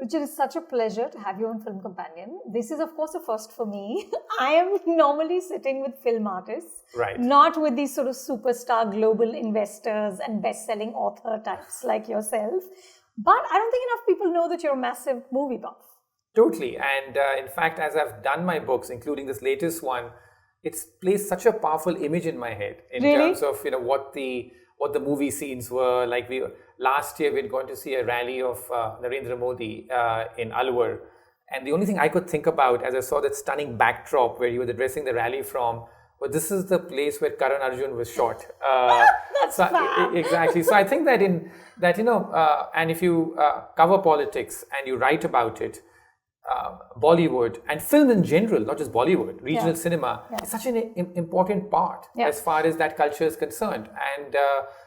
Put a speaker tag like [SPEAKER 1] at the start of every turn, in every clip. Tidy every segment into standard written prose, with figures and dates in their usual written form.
[SPEAKER 1] Ruchir, it's such a pleasure to have you on Film Companion. This is, of course, a first for me. I am normally sitting with film artists,
[SPEAKER 2] Right.
[SPEAKER 1] not with these sort of superstar global investors and best-selling author types like yourself. But I don't think enough people know that you're a massive movie buff.
[SPEAKER 2] Totally. And in fact, as I've done my books, including this latest one, it's placed such a powerful image in my head in terms of what the movie scenes were. Like last year we'd gone to see a rally of Narendra Modi in Alwar, and the only thing I could think about as I saw that stunning backdrop where he was addressing the rally from, well, this is the place where Karan Arjun was shot.
[SPEAKER 1] That's fab.
[SPEAKER 2] Exactly. So I think that and if you cover politics and you write about it, Bollywood and film in general, not just Bollywood, regional cinema is such an important part as far as that culture is concerned. And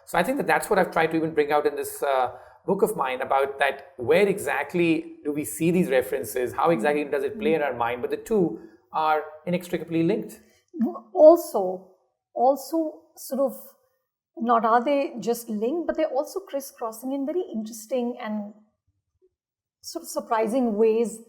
[SPEAKER 2] so I think that that's what I've tried to even bring out in this book of mine about that. Where exactly do we see these references? How exactly does it play in our mind? But the two are inextricably linked.
[SPEAKER 1] Also sort of, not are they just linked, but they're also crisscrossing in very interesting and sort of surprising ways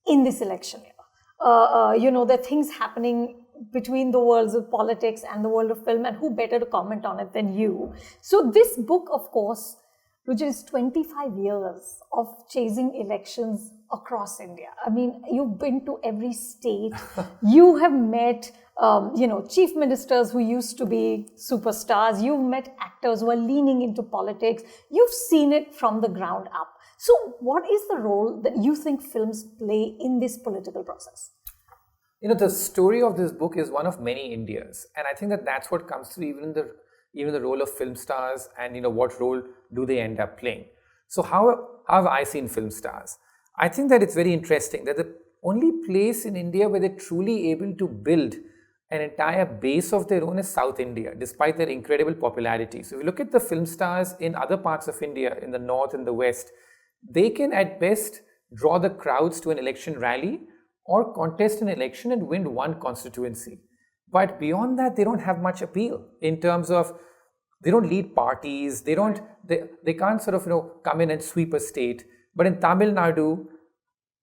[SPEAKER 1] in this election year. There are things happening between the worlds of politics and the world of film, and who better to comment on it than you? So this book, of course, Ruchir, is 25 years of chasing elections across India. I mean, you've been to every state. You have met, chief ministers who used to be superstars. You've met actors who are leaning into politics. You've seen it from the ground up. So what is the role that you think films play in this political process?
[SPEAKER 2] The story of this book is one of many Indias. And I think that that's what comes through even the role of film stars and, what role do they end up playing. So how have I seen film stars? I think that it's very interesting that the only place in India where they're truly able to build an entire base of their own is South India, despite their incredible popularity. So if you look at the film stars in other parts of India, in the north and the west, they can at best draw the crowds to an election rally or contest an election and win one constituency. But beyond that, they don't have much appeal in terms of they don't lead parties, they can't sort of come in and sweep a state. But in Tamil Nadu,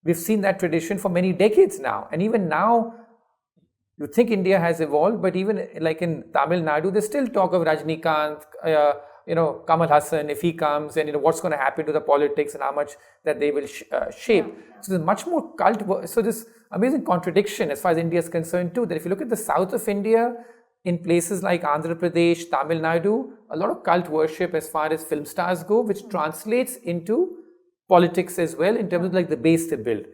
[SPEAKER 2] we've seen that tradition for many decades now. And even now, you think India has evolved, but even like in Tamil Nadu, there's still talk of Rajnikant, Kamal Hassan, if he comes, and what's going to happen to the politics and how much that they will shape. So there's much more cult. So this amazing contradiction as far as India is concerned too, that if you look at the south of India, in places like Andhra Pradesh, Tamil Nadu, a lot of cult worship as far as film stars go, which translates into politics as well in terms of like the base they build.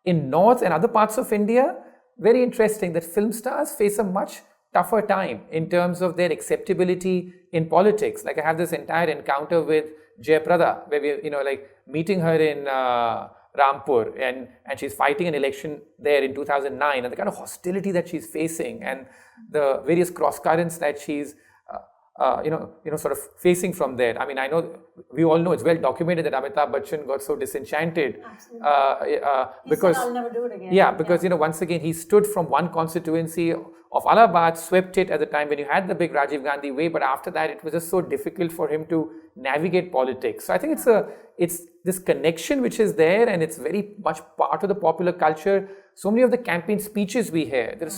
[SPEAKER 2] In north and other parts of India, very interesting that film stars face a much tougher time in terms of their acceptability in politics. Like I have this entire encounter with Jayaprada, where we're meeting her in Rampur, and she's fighting an election there in 2009, and the kind of hostility that she's facing and the various cross currents that she's sort of facing from there. I mean, I know we all know it's well documented that Amitabh Bachchan got so disenchanted because
[SPEAKER 1] I'll never do it again.
[SPEAKER 2] Yeah, because once again he stood from one constituency of Allahabad, swept it at the time when you had the big Rajiv Gandhi way, but after that it was just so difficult for him to navigate politics. So I think it's this connection which is there, and it's very much part of the popular culture. So many of the campaign speeches we hear, they're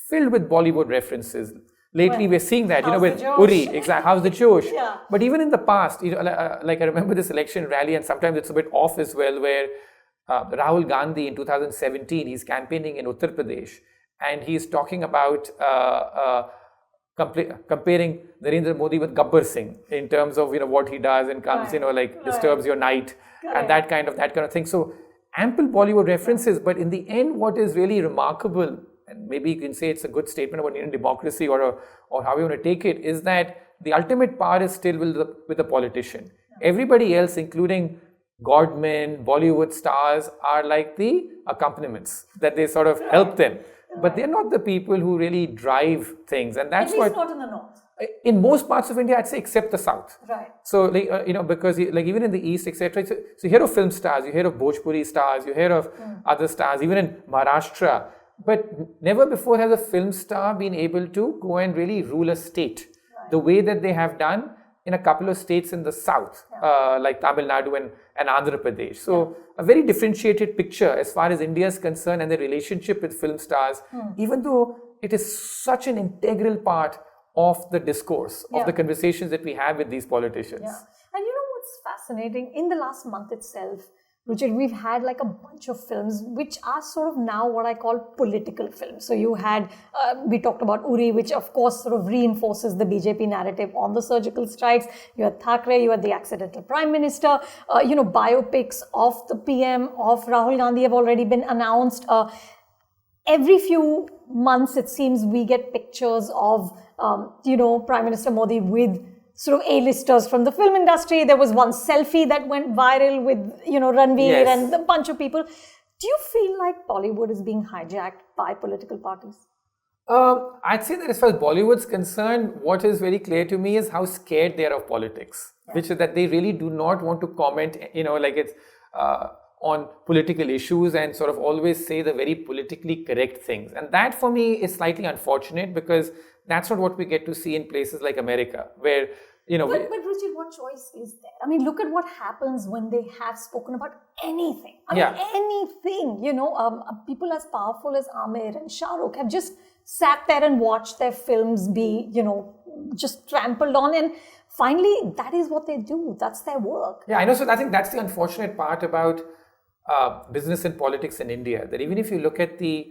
[SPEAKER 2] filled with Bollywood references. Lately, we're seeing that, with Uri, exactly, how's the Josh? But even in the past, like I remember this election rally, and sometimes it's a bit off as well, where Rahul Gandhi in 2017, he's campaigning in Uttar Pradesh, and he's talking about comparing Narendra Modi with Gabbar Singh in terms of, what he does and comes, disturbs your night and that kind of thing. So ample Bollywood references, but in the end, what is really remarkable, and maybe you can say it's a good statement about Indian democracy or how you want to take it, is that the ultimate power is still with the politician. Everybody else, including Godmen, Bollywood stars, are like the accompaniments that they sort of help them. But they're not the people who really drive things. And that's
[SPEAKER 1] At least not in the north.
[SPEAKER 2] In most parts of India, I'd say except the south.
[SPEAKER 1] Right.
[SPEAKER 2] So, because even in the east, etc. So you hear of film stars, you hear of Bhojpuri stars, you hear of other stars, even in Maharashtra. But never before has a film star been able to go and really rule a state the way that they have done. in a couple of states in the south, like Tamil Nadu and Andhra Pradesh. So a very differentiated picture as far as India is concerned and the relationship with film stars, even though it is such an integral part of the discourse, of the conversations that we have with these politicians.
[SPEAKER 1] Yeah. And you know what's fascinating? In the last month itself, Ruchir, we've had like a bunch of films which are sort of now what I call political films. So you had, we talked about Uri, which of course sort of reinforces the BJP narrative on the surgical strikes. You had Thackeray, you had the accidental prime minister, biopics of the PM, of Rahul Gandhi have already been announced. Every few months, it seems we get pictures of, Prime Minister Modi with sort of A-listers from the film industry. There was one selfie that went viral with, Ranveer and a bunch of people. Do you feel like Bollywood is being hijacked by political parties?
[SPEAKER 2] I'd say that as far as Bollywood's concerned, what is very clear to me is how scared they are of politics, which is that they really do not want to comment, on political issues and sort of always say the very politically correct things. And that for me is slightly unfortunate because that's not what we get to see in places like America, where,
[SPEAKER 1] But Ruchir, what choice is there? I mean, look at what happens when they have spoken about anything. Anything. People as powerful as Aamir and Shah Rukh have just sat there and watched their films be, just trampled on. And finally, that is what they do. That's their work.
[SPEAKER 2] Yeah, I know. So I think that's the unfortunate part about business and politics in India, that even if you look at the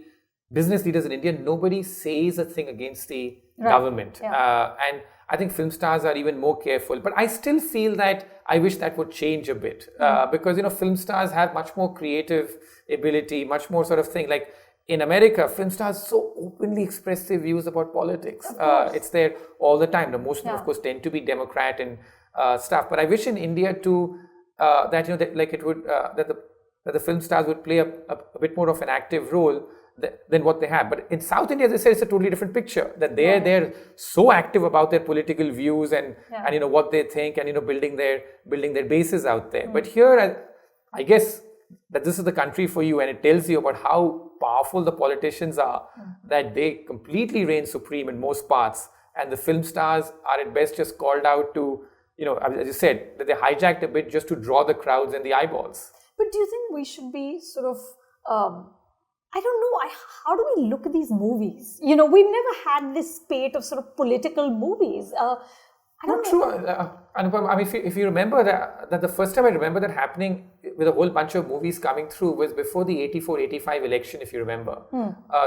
[SPEAKER 2] business leaders in India, nobody says a thing against the government. And I think film stars are even more careful. But I still feel that I wish that would change a bit because, film stars have much more creative ability, much more sort of thing. Like in America, film stars so openly express their views about politics. It's there all the time. Most of them, of course, tend to be Democrat and stuff. But I wish in India too that the film stars would play a bit more of an active role than what they have. But in South India, as I said, it's a totally different picture. That they're so active about their political views and what they think and building their bases out there. But here, I guess that this is the country for you, and it tells you about how powerful the politicians are. That they completely reign supreme in most parts, and the film stars are at best just called out to, as you said, that they hijacked a bit just to draw the crowds and the eyeballs.
[SPEAKER 1] But do you think we should be sort of, I don't know, how do we look at these movies? We've never had this spate of sort of political movies. I don't know.
[SPEAKER 2] Anupam, I mean, if you remember that the first time I remember that happening with a whole bunch of movies coming through was before the 84-85 election, if you remember.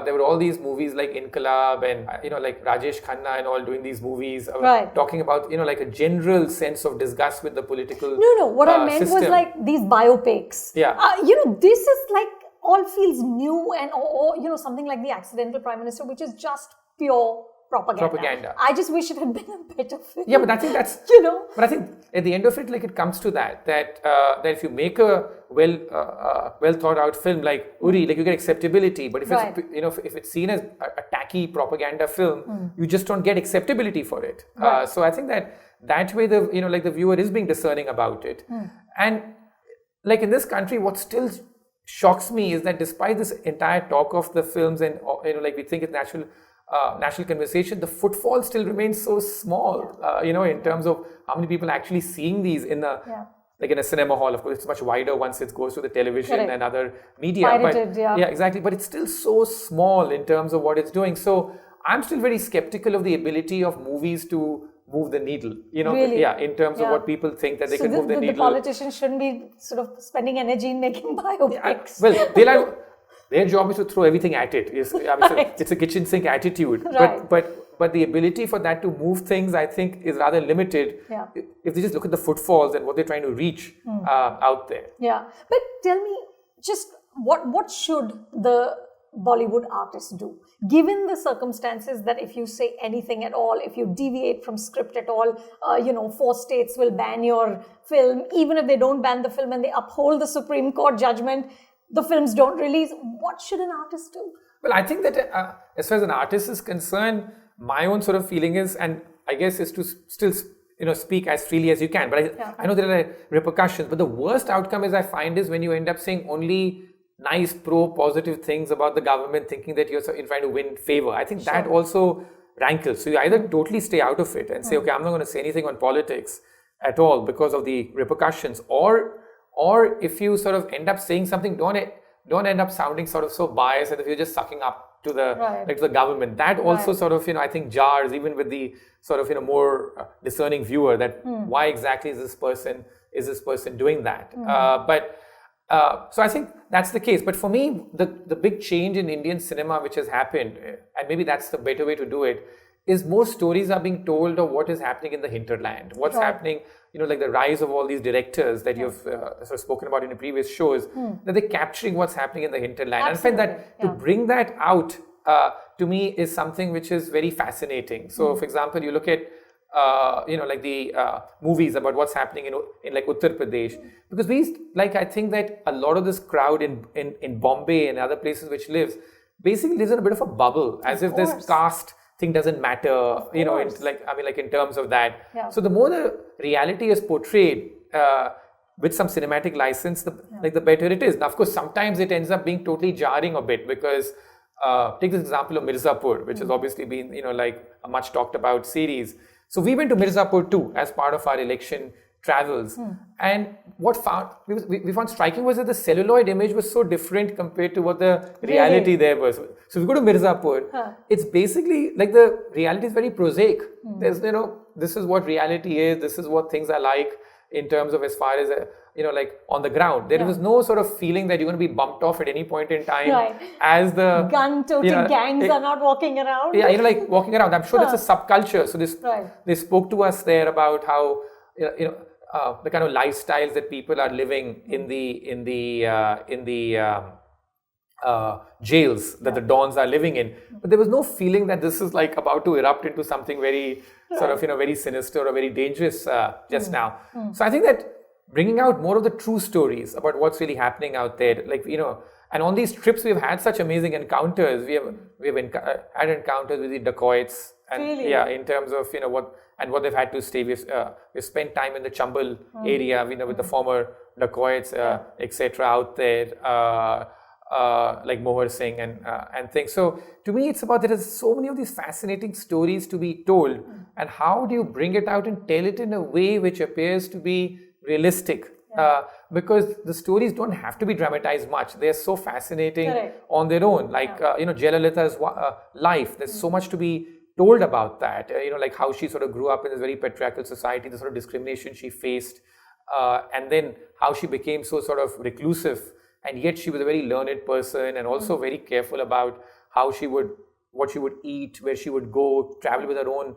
[SPEAKER 2] There were all these movies like Inqilab and, like Rajesh Khanna and all doing these movies, talking about, like a general sense of disgust with the political
[SPEAKER 1] No, what I meant was like these biopics. This is like all feels new and, or something like The Accidental Prime Minister, which is just pure propaganda. I just wish it had been a better film.
[SPEAKER 2] Yeah, but I think that's But I think at the end of it, like it comes to that if you make a well thought out film like Uri, like you get acceptability. But if it's if it's seen as a tacky propaganda film, you just don't get acceptability for it. So I think that way the viewer is being discerning about it. And like in this country, what still shocks me is that despite this entire talk of the films and we think it's national conversation, the footfall still remains so small, in terms of how many people are actually seeing these in like in a cinema hall. Of course, it's much wider once it goes to the television and other media.
[SPEAKER 1] Pirated,
[SPEAKER 2] exactly. But it's still so small in terms of what it's doing. So I'm still very skeptical of the ability of movies to move the needle,
[SPEAKER 1] really?
[SPEAKER 2] In terms of what people think that they can move the needle.
[SPEAKER 1] The politicians shouldn't be sort of spending energy in making biopics.
[SPEAKER 2] Their job is to throw everything at it. It's a kitchen sink attitude. But the ability for that to move things, I think, is rather limited if they just look at the footfalls and what they're trying to reach out there.
[SPEAKER 1] Yeah. But tell me, just what should the Bollywood artists do? Given the circumstances that if you say anything at all, if you deviate from script at all, 4 states will ban your film. Even if they don't ban the film and they uphold the Supreme Court judgment, the films don't release. What should an artist do?
[SPEAKER 2] Well, I think that as far as an artist is concerned, my own sort of feeling is, and I guess is to still speak as freely as you can. But I know there are repercussions. But the worst outcome is I find is when you end up saying only nice, positive things about the government, thinking that you're trying to win favor. I think that also rankles. So you either totally stay out of it and say, okay, I'm not going to say anything on politics at all because of the repercussions, or if you sort of end up saying something, don't end up sounding sort of so biased as if you're just sucking up to the to the government. That also sort of I think jars even with the sort of more discerning viewer, that why exactly is this person doing that? So I think that's the case. But for me, the big change in Indian cinema which has happened, and maybe that's the better way to do it, is more stories are being told of what is happening in the hinterland, what's happening, like the rise of all these directors that you've sort of spoken about in the previous shows, that they're capturing what's happening in the hinterland.
[SPEAKER 1] Absolutely.
[SPEAKER 2] And I find that to bring that out, to me, is something which is very fascinating. So, for example, you look at, like the movies about what's happening in like Uttar Pradesh, because I think that a lot of this crowd in Bombay and other places which basically lives in a bit of a bubble, as if this caste thing doesn't matter, in terms of that. Yeah. So the more the reality is portrayed with some cinematic license, the better it is. Now, of course, sometimes it ends up being totally jarring a bit, because take this example of Mirzapur, which has obviously been, a much talked about series. So we went to Mirzapur too as part of our election travels. And what we found striking was that the celluloid image was so different compared to what the reality there was. So if you go to Mirzapur, it's basically like the reality is very prosaic. There's, this is what reality is, this is what things are like in terms of as far as, on the ground. There was no sort of feeling that you're going to be bumped off at any point in time as the
[SPEAKER 1] gun-toting gangs are not walking around.
[SPEAKER 2] Yeah, walking around. I'm sure that's a subculture. So they spoke to us there about how, the kind of lifestyles that people are living in the jails that the dons are living in. But there was no feeling that this is like about to erupt into something very sort of, very sinister or very dangerous just now. So I think that bringing out more of the true stories about what's really happening out there, and on these trips we've had such amazing encounters. We have had encounters with the dacoits, and in terms of what they've had to stay. We've spent time in the Chambal area, with the former dacoits, etc. out there, like Mohar Singh and things. So to me, it's about there is so many of these fascinating stories to be told, and how do you bring it out and tell it in a way which appears to be realistic? Because the stories don't have to be dramatized much. They're so fascinating on their own. Like Jayalalitha's life. There's so much to be told about that. Like how she sort of grew up in this very patriarchal society, the sort of discrimination she faced, and then how she became so sort of reclusive, and yet she was a very learned person, and also very careful about what she would eat, where she would go, travel with her own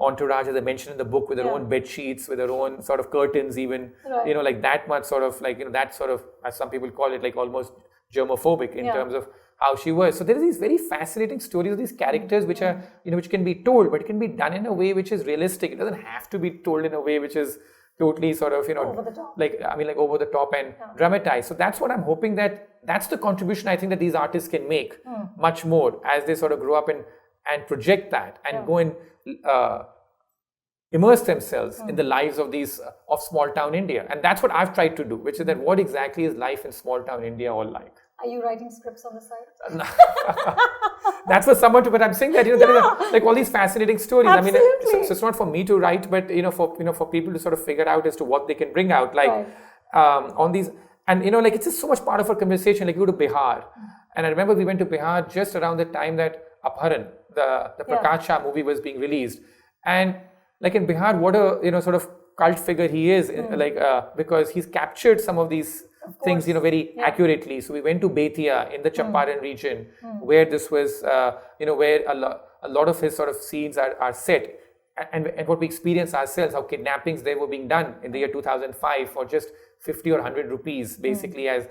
[SPEAKER 2] entourage, as I mentioned in the book, with her own bed sheets, with her own sort of curtains, even like that much sort of that sort of, as some people call it, like almost germophobic in terms of how she was. So there are these very fascinating stories of these characters which are which can be told, but it can be done in a way which is realistic. It doesn't have to be told in a way which is totally sort of
[SPEAKER 1] over the top.
[SPEAKER 2] like over the top and dramatized. So that's what I'm hoping, that's the contribution I think that these artists can make much more as they sort of grow up and project that and go and immerse themselves in the lives of these of small town India. And that's what I've tried to do, which is that what exactly is life in small town India all like.
[SPEAKER 1] Are you writing scripts on the side?
[SPEAKER 2] That's for someone to, but I'm saying that there are like all these fascinating stories.
[SPEAKER 1] Absolutely.
[SPEAKER 2] I mean, so it's not for me to write, but for people to sort of figure out as to what they can bring out, like on these, and like it's just so much part of our conversation. Like we go to Bihar, and I remember we went to Bihar just around the time that Apharan, the Prakash Shah movie, was being released, and like in Bihar, what a sort of cult figure he is, because he's captured some of these things very accurately. So we went to Bettiah in the Champaran region, where this was where a lot of his sort of scenes are set, and what we experienced ourselves, how kidnappings there were being done in the year 2005 for just 50 or 100 rupees, basically as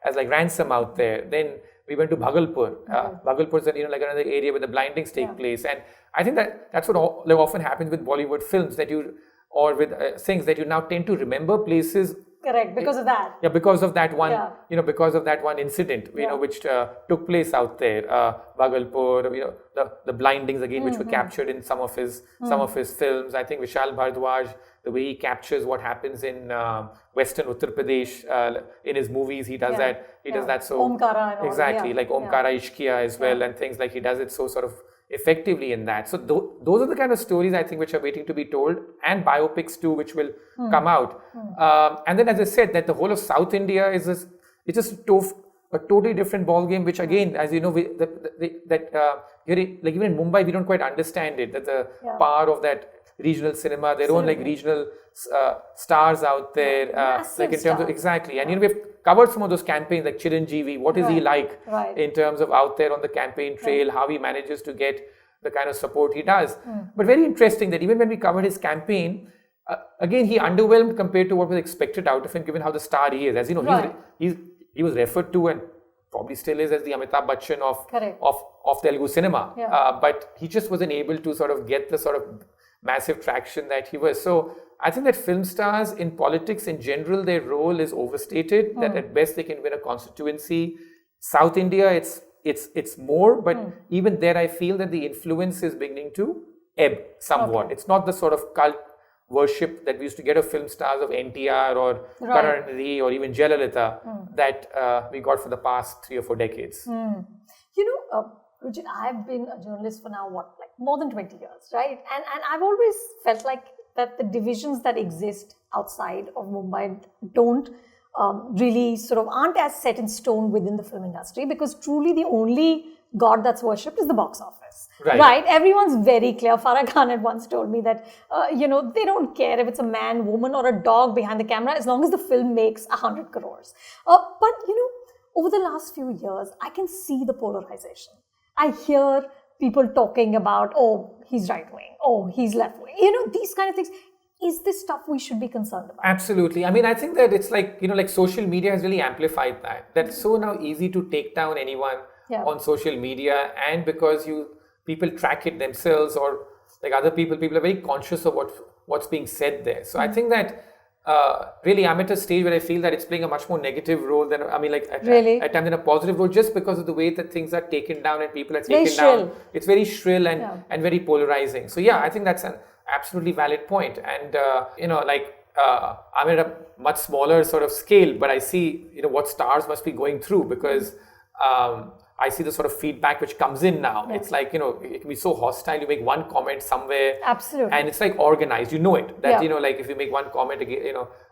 [SPEAKER 2] ransom out there. Then we went to Bhagalpur. Bhagalpur is like another area where the blindings take place, and I think that's what often happens with Bollywood films, that or with things that you now tend to remember places.
[SPEAKER 1] Correct, because of that.
[SPEAKER 2] Yeah, because of that one, because of that one incident, which took place out there, Bhagalpur, the blindings again, which were captured in some of his films. I think Vishal Bhardwaj, the way he captures what happens in Western Uttar Pradesh in his movies, he does that. He does that so
[SPEAKER 1] Omkara and all.
[SPEAKER 2] Exactly, like Omkara Ishkiya as well, and things like he does it so sort of effectively in that. So those are the kind of stories I think which are waiting to be told, and biopics too, which will come out. And then, as I said, that the whole of South India is it's just a totally different ball game. Which again, as you know, like even in Mumbai, we don't quite understand it. That the power of that regional cinema, their own like regional stars out there, like in terms of exactly. And we've covered some of those campaigns like Chiranjeevi. What is he like in terms of out there on the campaign trail? How he manages to get the kind of support he does. But very interesting that even when we covered his campaign, again he underwhelmed compared to what was expected out of him, given how the star he is. As you know, he was referred to and probably still is as the Amitabh Bachchan of Telugu cinema. But he just wasn't able to sort of get the sort of massive traction that he was. So I think that film stars in politics in general, their role is overstated, that at best they can win a constituency. South India, it's more, but even there I feel that the influence is beginning to ebb somewhat. It's not the sort of cult worship that we used to get of film stars of NTR or Karunanidhi or even Jayalalitha that we got for the past 3 or 4 decades.
[SPEAKER 1] Ruchir, I've been a journalist for now, like more than 20 years, right? And I've always felt like that the divisions that exist outside of Mumbai don't really aren't as set in stone within the film industry, because truly the only god that's worshipped is the box office, right? Everyone's very clear. Farah Khan had once told me that, they don't care if it's a man, woman or a dog behind the camera as long as the film makes 100 crores. But, over the last few years, I can see the polarization. I hear people talking about, oh, he's right wing, oh, he's left wing, these kind of things. Is this stuff we should be concerned about?
[SPEAKER 2] Absolutely. I mean, I think that it's like, like social media has really amplified that. That's so now easy to take down anyone on social media, and because people track it themselves, or like other people are very conscious of what's being said there. So I think that really I'm at a stage where I feel that it's playing a much more negative role than, at times in a positive role, just because of the way that things are taken down and people are taken down. It's very shrill and very polarizing. So I think that's an absolutely valid point. And, I'm at a much smaller sort of scale, but I see, what stars must be going through, because I see the sort of feedback which comes in now. It's like, it can be so hostile. You make one comment somewhere.
[SPEAKER 1] Absolutely.
[SPEAKER 2] And it's like organized. That, like if you make one comment,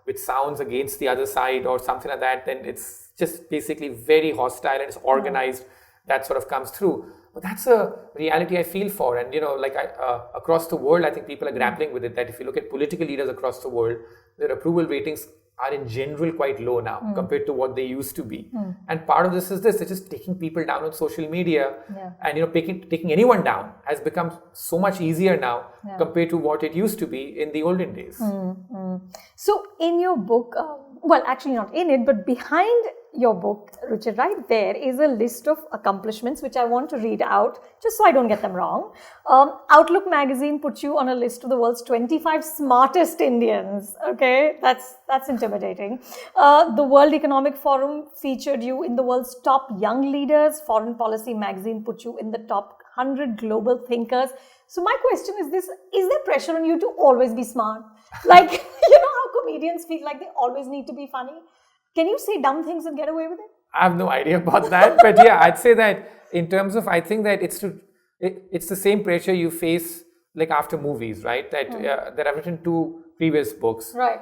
[SPEAKER 2] which sounds against the other side or something like that, then it's just basically very hostile and it's organized. That sort of comes through. But that's a reality I feel for. And, across the world, I think people are grappling with it, that if you look at political leaders across the world, their approval ratings are in general quite low now compared to what they used to be. And part of this is they're just taking people down on social media, and taking anyone down has become so much easier now compared to what it used to be in the olden days.
[SPEAKER 1] So in your book, well, actually not in it, but behind your book, Ruchir, right there is a list of accomplishments which I want to read out just so I don't get them wrong. Outlook magazine put you on a list of the world's 25 smartest Indians. Okay, that's intimidating. The World Economic Forum featured you in the world's top young leaders. Foreign Policy magazine put you in the top 100 global thinkers. So my question is this: is there pressure on you to always be smart? Like, how comedians feel like they always need to be funny? Can you say dumb things and get away with it? I
[SPEAKER 2] have no idea about that. But I'd say that in terms of, I think that it's the same pressure you face like after movies, right? That I've written 2 previous books.
[SPEAKER 1] Right.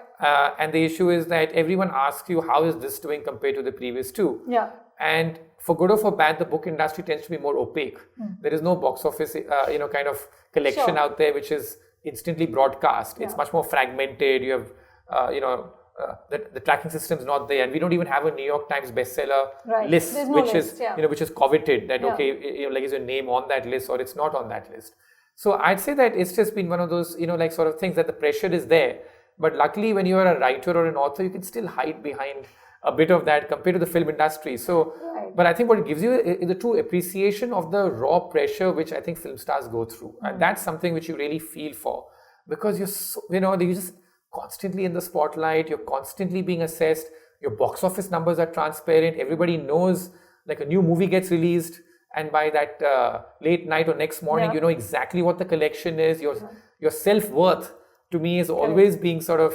[SPEAKER 2] And the issue is that everyone asks you, how is this doing compared to the previous 2?
[SPEAKER 1] Yeah.
[SPEAKER 2] And for good or for bad, the book industry tends to be more opaque. There is no box office, kind of collection out there which is instantly broadcast. It's much more fragmented. You have, the tracking system is not there, and we don't even have a New York Times bestseller list, which is coveted. That like is your name on that list or it's not on that list. So I'd say that it's just been one of those sort of things that the pressure is there. But luckily, when you are a writer or an author, you can still hide behind a bit of that compared to the film industry. So, but I think what it gives you is the true appreciation of the raw pressure which I think film stars go through, and that's something which you really feel for, because you're so, you're just constantly in the spotlight, you're constantly being assessed, your box office numbers are transparent, everybody knows, like a new movie gets released, and by that late night or next morning, you know exactly what the collection is. Your self-worth, to me, is always being sort of,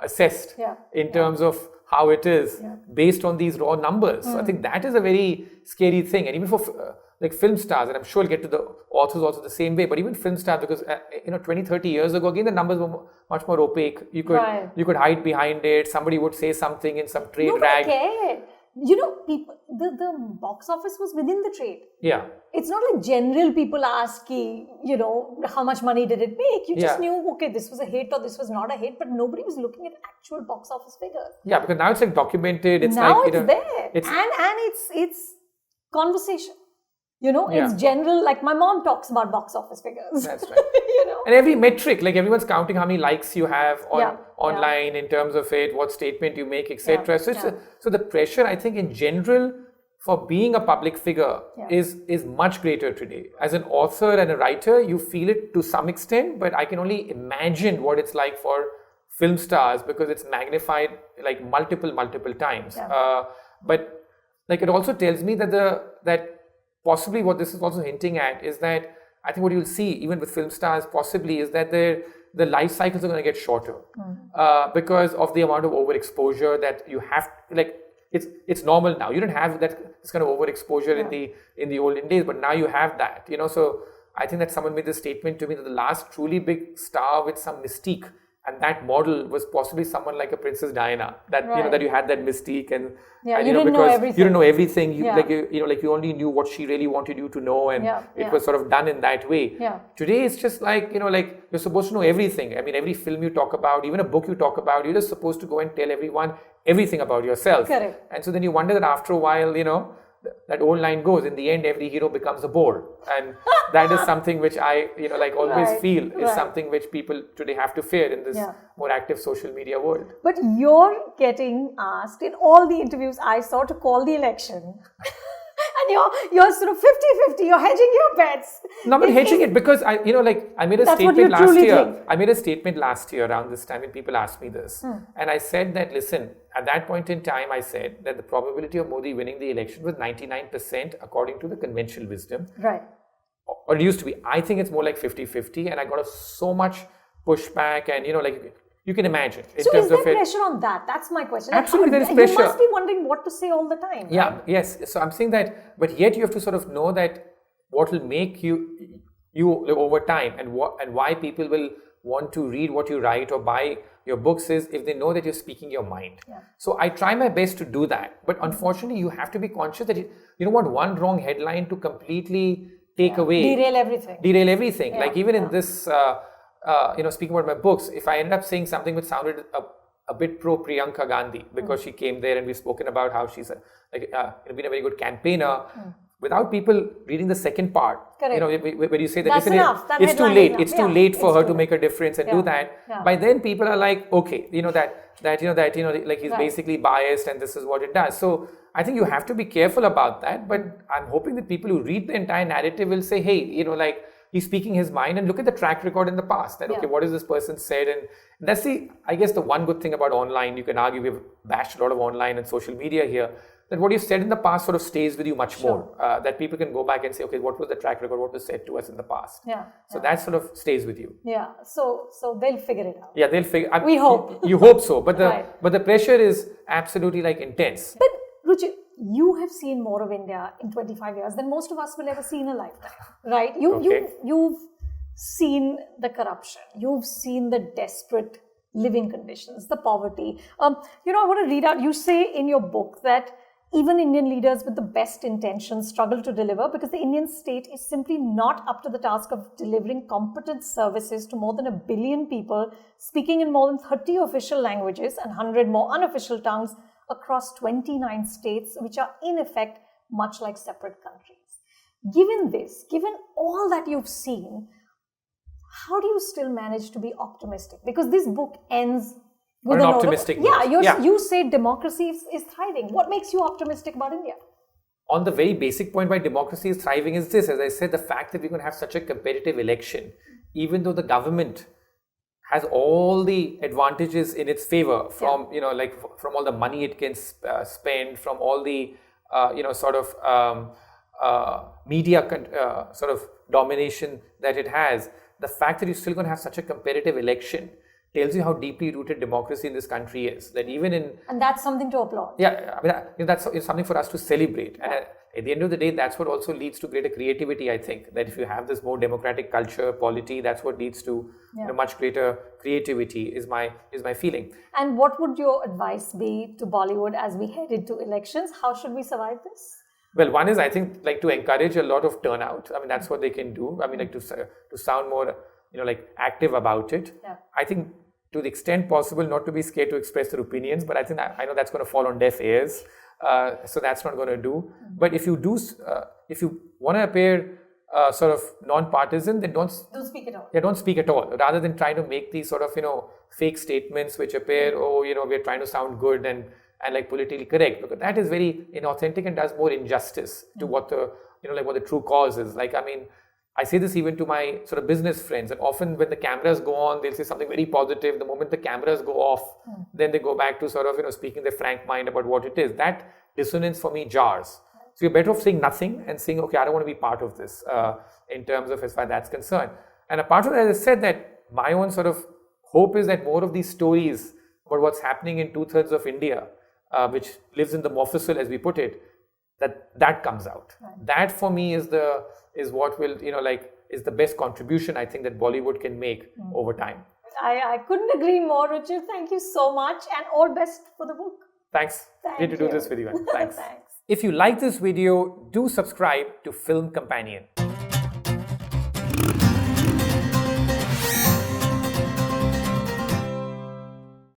[SPEAKER 2] assessed in terms of how it is based on these raw numbers. So I think that is a very scary thing. And even for like film stars, and I'm sure I'll get to the authors also the same way, but even film stars, because 20, 30 years ago, again, the numbers were much more opaque. You could hide behind it. Somebody would say something in some trade rag.
[SPEAKER 1] Nobody cared. People, the box office was within the trade.
[SPEAKER 2] Yeah.
[SPEAKER 1] It's not like general people ask, how much money did it make? You just knew, okay, this was a hit or this was not a hit, but nobody was looking at actual box office figures.
[SPEAKER 2] Yeah, because now it's like documented. It's
[SPEAKER 1] now
[SPEAKER 2] like,
[SPEAKER 1] it's there. And it's conversation. It's general, like my mom talks about box office figures.
[SPEAKER 2] That's right. And every metric, like everyone's counting how many likes you have online in terms of it, what statement you make, etc. So the pressure, I think, in general, for being a public figure is much greater today. As an author and a writer, you feel it to some extent, but I can only imagine what it's like for film stars, because it's magnified like multiple times. But like it also tells me that possibly what this is also hinting at is that I think what you'll see even with film stars possibly is that the life cycles are going to get shorter because of the amount of overexposure that you have. Like it's normal now. You don't have this kind of overexposure in the olden days, but now you have that. So I think that someone made this statement to me that the last truly big star with some mystique, and that model was possibly someone like a Princess Diana. That that you had that mystique, and
[SPEAKER 1] you didn't know everything.
[SPEAKER 2] You didn't know everything. You only knew what she really wanted you to know, and it was sort of done in that way. Today it's just like you're supposed to know everything. I mean, every film you talk about, even a book you talk about, you're just supposed to go and tell everyone everything about yourself.
[SPEAKER 1] Correct.
[SPEAKER 2] And so then you wonder that after a while, that old line goes, in the end every hero becomes a bore, and that is something which I always feel is something which people today have to fear in this more active social media world.
[SPEAKER 1] But you're getting asked in all the interviews I saw to call the election and you're sort of 50-50, you're hedging your bets.
[SPEAKER 2] No, but hedging it because I made a statement last year. I made a statement last year around this time when people asked me this, and I said that, listen, at that point in time, I said that the probability of Modi winning the election was 99% according to the conventional wisdom.
[SPEAKER 1] Right.
[SPEAKER 2] Or it used to be. I think it's more like 50-50, and I got so much pushback, and you can imagine.
[SPEAKER 1] So is there pressure on that? That's my question.
[SPEAKER 2] Absolutely, there is pressure.
[SPEAKER 1] You must be wondering what to say all the time.
[SPEAKER 2] Yeah,
[SPEAKER 1] right?
[SPEAKER 2] Yes. So I'm saying that, but yet you have to sort of know that what will make you over time, and why people will want to read what you write or buy your books is if they know that you're speaking your mind. So I try my best to do that, but unfortunately you have to be conscious that you don't want one wrong headline to completely take away,
[SPEAKER 1] derail everything.
[SPEAKER 2] Like even in this speaking about my books, if I end up saying something which sounded a bit pro Priyanka Gandhi because she came there and we've spoken about how she's been a very good campaigner, without people reading the second part, where you say that it's too late. It's too late for her to make a difference and do that. By then, people are like, okay, like he's basically biased, and this is what it does. So I think you have to be careful about that. But I'm hoping that people who read the entire narrative will say, hey, he's speaking his mind, and look at the track record in the past. That okay, what has this person said? And that's I guess the one good thing about online. You can argue we've bashed a lot of online and social media here. That what you've said in the past sort of stays with you much more. That people can go back and say, okay, what was the track record? What was said to us in the past? So that sort of stays with you.
[SPEAKER 1] So they'll figure it out.
[SPEAKER 2] They'll figure.
[SPEAKER 1] We hope.
[SPEAKER 2] You hope so, but the pressure is absolutely intense.
[SPEAKER 1] But Ruchir, you have seen more of India in 25 years than most of us will ever see in a lifetime, right? You've seen the corruption. You've seen the desperate living conditions, the poverty. I want to read out. You say in your book that even Indian leaders with the best intentions struggle to deliver because the Indian state is simply not up to the task of delivering competent services to more than 1 billion people speaking in more than 30 official languages and 100 more unofficial tongues across 29 states, which are in effect much like separate countries. Given all that you've seen, how do you still manage to be optimistic? Because this book ends with
[SPEAKER 2] an optimistic note.
[SPEAKER 1] You say democracy is thriving. What makes you optimistic about India?
[SPEAKER 2] On the very basic point why democracy is thriving is this, as I said, the fact that we're going to have such a competitive election, even though the government has all the advantages in its favor from, from all the money it can spend, from all the, media sort of domination that it has. The fact that you're still going to have such a competitive election tells you how deeply rooted democracy in this country is. That even in...
[SPEAKER 1] And that's something to applaud.
[SPEAKER 2] Yeah, that's something for us to celebrate. And at the end of the day, that's what also leads to greater creativity. I think that if you have this more democratic culture, polity, that's what leads to much greater creativity. Is my feeling.
[SPEAKER 1] And what would your advice be to Bollywood as we head into elections? How should we survive this?
[SPEAKER 2] Well, one is, I think, like, to encourage a lot of turnout. I mean, that's what they can do. I mean, like, to sound more, like, active about it.
[SPEAKER 1] Yeah.
[SPEAKER 2] I think, to the extent possible, not to be scared to express their opinions. But I think I know that's going to fall on deaf ears. So that's not going to do. But if you do, if you want to appear sort of non-partisan, then don't
[SPEAKER 1] speak at all.
[SPEAKER 2] Yeah, don't speak at all. Rather than trying to make these sort of fake statements which appear, we're trying to sound good and like politically correct, because that is very inauthentic and does more injustice to what the what the true cause is. Like, I mean, I say this even to my sort of business friends, and often when the cameras go on, they'll say something very positive. The moment the cameras go off, then they go back to sort of speaking their frank mind about what it is. That dissonance for me jars. So you're better off saying nothing and saying, okay, I don't want to be part of this in terms of as far as that's concerned. And apart from that, as I said, that my own sort of hope is that more of these stories about what's happening in 2/3 of India, which lives in the mofussil, as we put it, that comes out.
[SPEAKER 1] Right.
[SPEAKER 2] That for me is what will is the best contribution I think that Bollywood can make over time.
[SPEAKER 1] I couldn't agree more, Ruchir. Thank you so much, and all best for the book.
[SPEAKER 2] Thanks.
[SPEAKER 1] Thank
[SPEAKER 2] Great to do
[SPEAKER 1] you.
[SPEAKER 2] this with you. Thanks.
[SPEAKER 1] Thanks.
[SPEAKER 2] If you like this video, do subscribe to Film Companion.